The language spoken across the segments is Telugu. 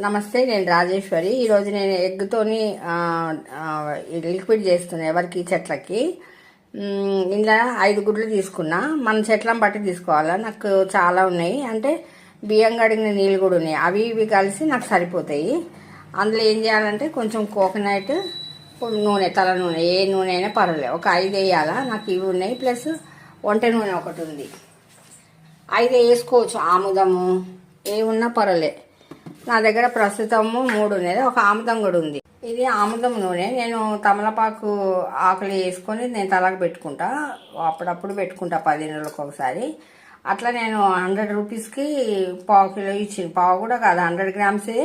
నమస్తే, నేను రాజేశ్వరి. ఈరోజు నేను ఎగ్తోని లిక్విడ్ చేస్తున్నా ఎవరికి చెట్లకి. ఇలా 5 గుడ్లు తీసుకున్నా. మన చెట్లను బట్టి తీసుకోవాలా. నాకు చాలా ఉన్నాయి, అంటే బియ్యం కడిగిన నీళ్ళు కూడా ఉన్నాయి. అవి ఇవి కలిసి నాకు సరిపోతాయి. అందులో ఏం చేయాలంటే కొంచెం కోకోనట్ నూనె, తల నూనె, ఏ నూనె అయినా పర్వాలేదు, ఒక 5 వేయాలా. నాకు ఇవి ఉన్నాయి, ప్లస్ వంట నూనె ఒకటి ఉంది. 5 వేసుకోవచ్చు, ఆముదము ఏ ఉన్నా పర్వాలే. నా దగ్గర ప్రస్తుతము 3 ఉన్నాయి, ఒక ఆముదం కూడా ఉంది. ఇది ఆముదం నూనె. నేను తమలపాకు ఆకులు వేసుకొని నేను తలకు పెట్టుకుంటా, అప్పుడప్పుడు పెట్టుకుంటా 10 రోజులకు ఒకసారి. అట్లా నేను 100 రూపీస్కి పావు కిలో ఇచ్చింది. పావు కూడా కాదు, 100 గ్రామ్సే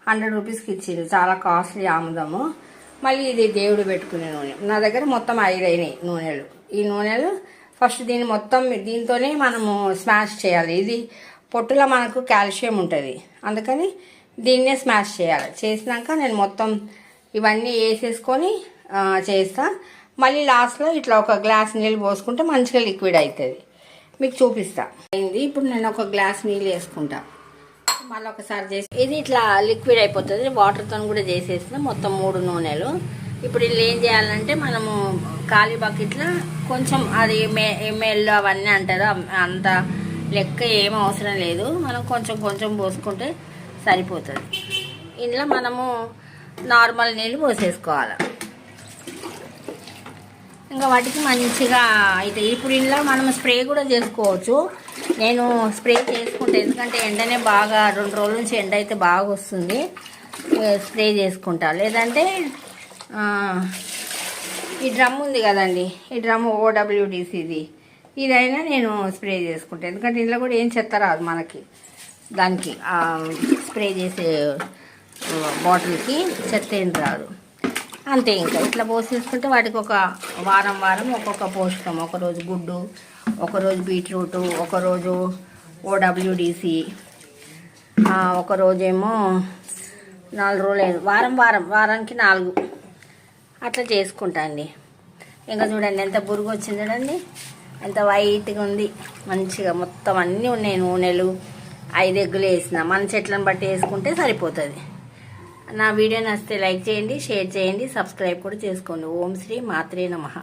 100 రూపీస్కి ఇచ్చింది. చాలా కాస్ట్లీ ఆముదము. మళ్ళీ ఇది దేవుడు పెట్టుకునే నూనె. నా దగ్గర మొత్తం 5 అయినాయి నూనెలు. ఈ నూనెలు ఫస్ట్ దీన్ని మొత్తం దీంతోనే మనము స్మాష్ చేయాలి. ఇది పొట్టులో మనకు కాల్షియం ఉంటుంది, అందుకని దీన్నే స్మాష్ చేయాలి. చేసినాక నేను మొత్తం ఇవన్నీ వేసేసుకొని చేస్తా. మళ్ళీ లాస్ట్లో ఇట్లా ఒక గ్లాస్ నీళ్ళు పోసుకుంటే మంచిగా లిక్విడ్ అవుతుంది. మీకు చూపిస్తా. అయింది. ఇప్పుడు నేను ఒక గ్లాస్ నీళ్ళు వేసుకుంటా, మళ్ళీ ఒకసారి చేసి ఇది ఇట్లా లిక్విడ్ అయిపోతుంది. వాటర్తో కూడా చేసేసిన మొత్తం 3 నూనెలు. ఇప్పుడు వీళ్ళు ఏం చేయాలంటే మనము ఖాళీ బకెట్లో కొంచెం అది ఎంఎల్ అవన్నీ అంటారు, అంత లెక్క ఏం అవసరం లేదు. మనం కొంచెం కొంచెం పోసుకుంటే సరిపోతుంది. ఇందులో మనము నార్మల్ నీళ్ళు పోసేసుకోవాలి. ఇంకా వాటికి మంచిగా అయితే ఇప్పుడు ఇందులో మనం స్ప్రే కూడా చేసుకోవచ్చు. నేను స్ప్రే చేసుకుంటే, ఎందుకంటే ఎండనే బాగా 2 రోజుల నుంచి ఎండ అయితే బాగా వస్తుంది, స్ప్రే చేసుకుంటా. లేదంటే ఈ డ్రమ్ ఉంది కదండి, ఈ డ్రమ్ OWDCది, ఇదైనా నేను స్ప్రే చేసుకుంటాను. ఎందుకంటే ఇంట్లో కూడా ఏం చెత్త రాదు మనకి, దానికి స్ప్రే చేసే బాటిల్కి చెత్త ఏం రాదు. అంతే. ఇంకా ఇట్లా పోసేసుకుంటే వాటికి ఒక వారం ఒక్కొక్క పోషకం. ఒకరోజు గుడ్డు, ఒకరోజు బీట్రూటు, ఒకరోజు OWDC, ఒకరోజేమో 4 రోజులు, వారానికి 4 అట్లా చేసుకుంటా అండి. ఇంకా చూడండి ఎంత బురుగు వచ్చింది, చూడండి ఎంత వైట్గా ఉంది. మంచిగా మొత్తం అన్నీ ఉన్నాయి నూనెలు. 5 ఎగ్గులు వేసిన. మన చెట్లను బట్టి వేసుకుంటే సరిపోతుంది. నా వీడియో నచ్చితే లైక్ చేయండి, షేర్ చేయండి, సబ్స్క్రైబ్ కూడా చేసుకోండి. ఓం శ్రీ మాత్రే నమః.